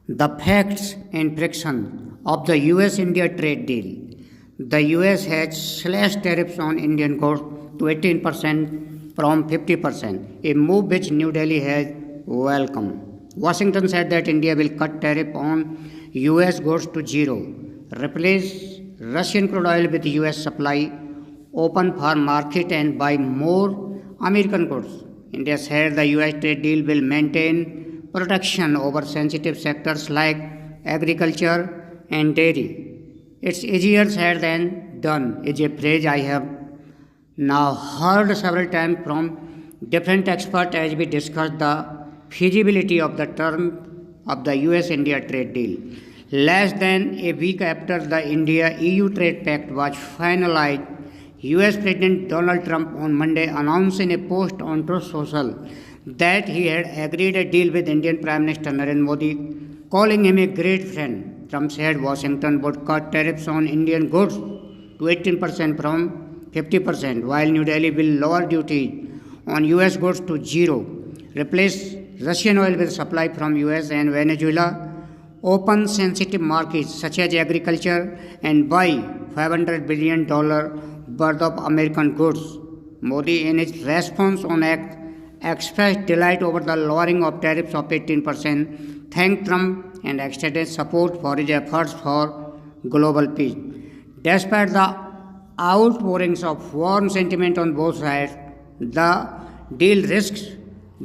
The facts and friction of the US India trade deal. The US has slashed tariffs on Indian goods to 18% from 50%, a move which New Delhi has welcomed. Washington said that India will cut tariff on US goods to zero, replace Russian crude oil with US supply, open for market and buy more American goods. India said the US trade deal will maintain protection over sensitive sectors like agriculture and dairy. It's easier said than done is a phrase I have now heard several times from different experts as we discuss the feasibility of the term of the US India trade deal. Less than a week after the India EU trade pact was finalized, US President Donald Trump on Monday announced in a post on Truth Social that he had agreed a deal with Indian Prime Minister Narendra Modi, calling him a great friend. Trump said Washington would cut tariffs on Indian goods to 18% from 50%, while New Delhi will lower duties on US goods to zero, replace Russian oil with supply from US and Venezuela, open sensitive markets such as agriculture, and buy $500 billion worth of American goods. Modi, in his response on act, expressed delight over the lowering of tariffs of 18%, thanked Trump and extended support for his efforts for global peace. Despite the outpourings of warm sentiment on both sides, the deal risks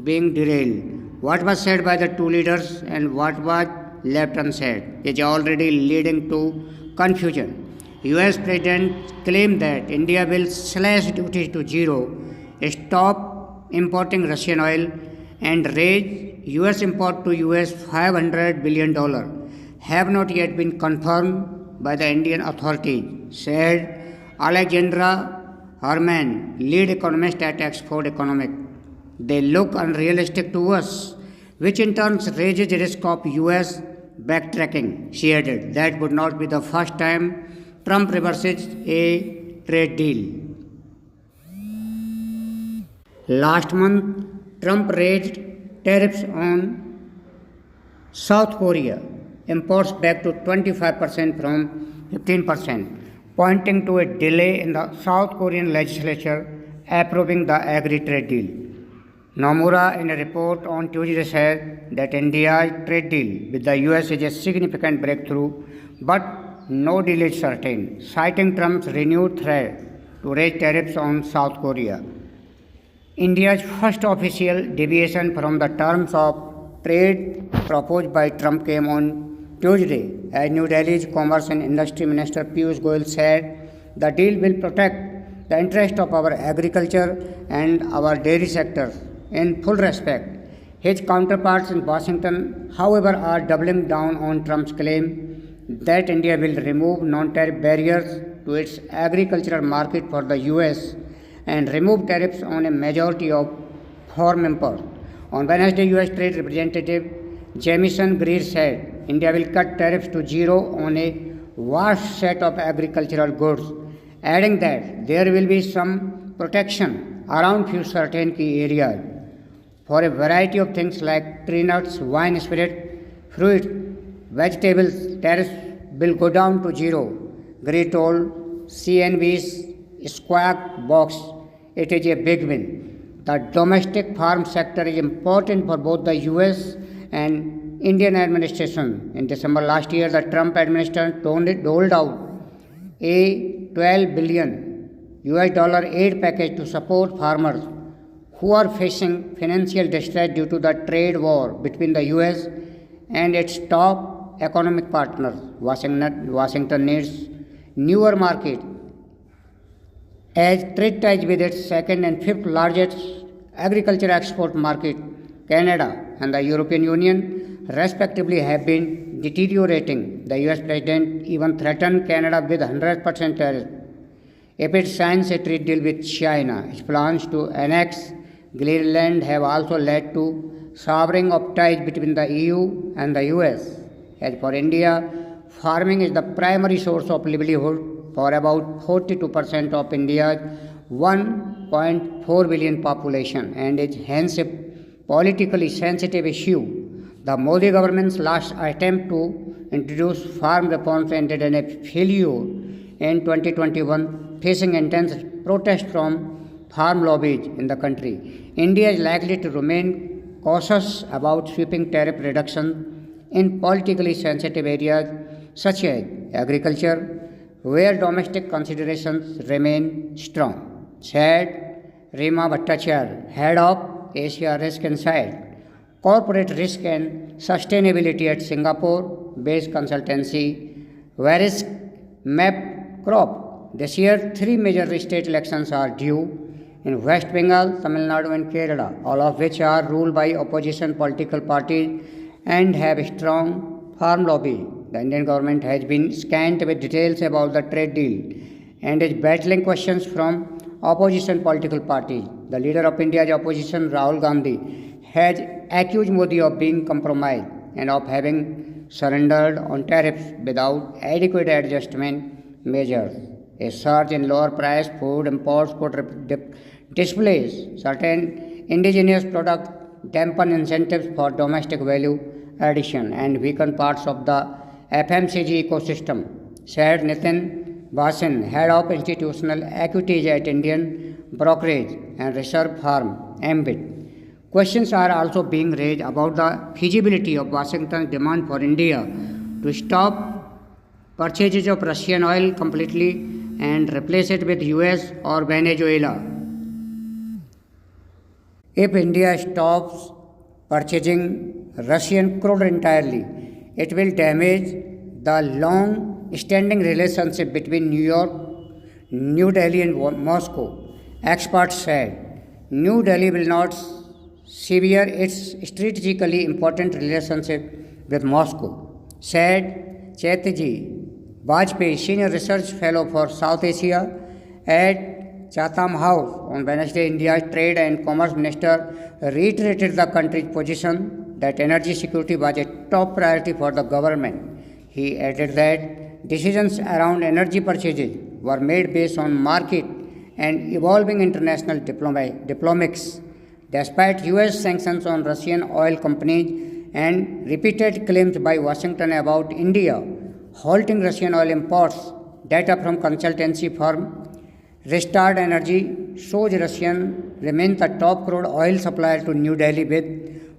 being derailed. What was said by the two leaders and what was left unsaid is already leading to confusion. US President claimed that India will slash duties to zero, stop importing Russian oil, and raise US import to US $500 billion have not yet been confirmed by the Indian authorities, said Alexandra Herman, lead economist at Oxford Economics. They look unrealistic to us, which in turn raises the risk of US backtracking, she added. That would not be the first time Trump reverses a trade deal. Last month, Trump raised tariffs on South Korea, imports back to 25% from 15%, pointing to a delay in the South Korean legislature approving the agri-trade deal. Nomura, in a report on Tuesday, said that India's trade deal with the US is a significant breakthrough, but no deal is certain, citing Trump's renewed threat to raise tariffs on South Korea. India's first official deviation from the terms of trade proposed by Trump came on Tuesday, as New Delhi's Commerce and Industry Minister Piyush Goyal said the deal will protect the interest of our agriculture and our dairy sectors in full respect. His counterparts in Washington, however, are doubling down on Trump's claim that India will remove non-tariff barriers to its agricultural market for the US and remove tariffs on a majority of farm imports. On Wednesday, US Trade Representative Jamieson Greer said India will cut tariffs to zero on a vast set of agricultural goods, adding that there will be some protection around few certain key areas. For a variety of things like tree nuts, wine spirit, fruit, vegetables, tariffs will go down to zero, Greer told CNBC's Squawk Box. It is a big win. The domestic farm sector is important for both the US and Indian administration. In December last year, the Trump administration doled out a $12 billion aid package to support farmers who are facing financial distress due to the trade war between the US and its top economic partners. Washington needs newer market as trade ties with its second and fifth largest agriculture export market, Canada and the European Union, respectively, have been deteriorating. The US President even threatened Canada with 100% tariff if it signs a trade deal with China. Its plans to annex Greenland have also led to souring of ties between the EU and the US. As for India, farming is the primary source of livelihood for about 42% of India's 1.4 billion population and is hence a politically sensitive issue The Modi government's last attempt to introduce farm reforms ended in a failure in 2021, facing intense protest from farm lobbies in the country. India is likely to remain cautious about sweeping tariff reductions in politically sensitive areas such as agriculture, where domestic considerations remain strong, said Rima Bhattacharya, head of Asia Risk Insight, Corporate Risk and Sustainability at Singapore-based consultancy Verisk Mapcrop. This year, 3 major state elections are due in West Bengal, Tamil Nadu and Kerala, all of which are ruled by opposition political parties and have a strong farm lobby. The Indian government has been scant with details about the trade deal and is battling questions from opposition political parties. The leader of India's opposition, Rahul Gandhi, has accused Modi of being compromised and of having surrendered on tariffs without adequate adjustment measures. A surge in lower priced food imports could displace certain indigenous products, dampen incentives for domestic value addition, and weaken parts of the FMCG ecosystem, said Nitin Vasan, head of institutional equities at Indian Brokerage and Reserve Firm Ambit. Questions are also being raised about the feasibility of Washington's demand for India to stop purchases of Russian oil completely and replace it with US or Venezuela. If India stops purchasing Russian crude entirely, it will damage the long-standing relationship between New Delhi and Moscow. Experts said New Delhi will not sever its strategically important relationship with Moscow, said Chetji Vajpayee, Senior Research Fellow for South Asia at Chatham House. On Wednesday, India's Trade and Commerce Minister reiterated the country's position that energy security was a top priority for the government. He added that decisions around energy purchases were made based on market and evolving international diplomacy. Despite US sanctions on Russian oil companies and repeated claims by Washington about India halting Russian oil imports, data from consultancy firm Restart Energy shows Russia remains the top crude oil supplier to New Delhi with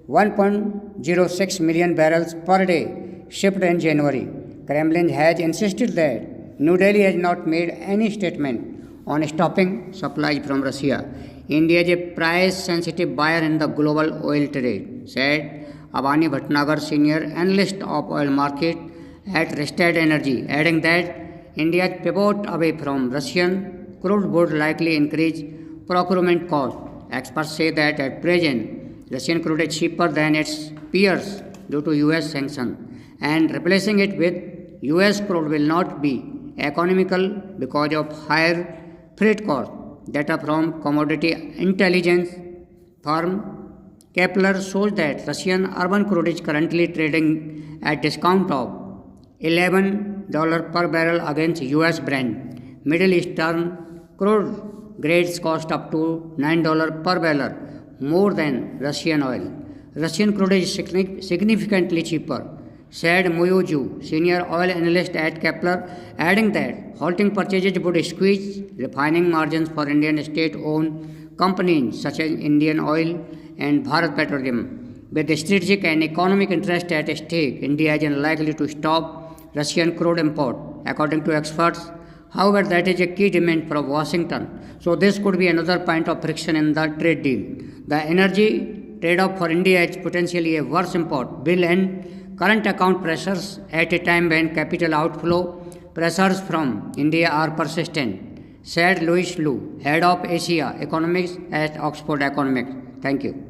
1.06 million barrels per day shipped in January. Kremlin has insisted that New Delhi has not made any statement on stopping supplies from Russia. India is a price-sensitive buyer in the global oil trade, said Avani Bhatnagar, senior analyst of oil market at Restart Energy, adding that India's pivot away from Russian crude would likely increase procurement costs. Experts say that at present, Russian crude is cheaper than its peers due to US sanctions, and replacing it with US crude will not be economical because of higher freight costs. Data from commodity intelligence firm Kepler shows that Russian urban crude is currently trading at discount of $11 per barrel against US Brent. Middle Eastern crude grades cost up to $9 per barrel, more than Russian oil. Russian crude is significantly cheaper, said Muyu Zhu, senior oil analyst at Kepler, adding that halting purchases would squeeze refining margins for Indian state-owned companies such as Indian Oil and Bharat Petroleum. With strategic and economic interest at stake, India is unlikely to stop Russian crude import, according to experts. However, that is a key demand from Washington. So this could be another point of friction in the trade deal. The energy trade-off for India is potentially a worse import bill and current account pressures at a time when capital outflow pressures from India are persistent, said Louis Liu, head of Asia Economics at Oxford Economics. Thank you.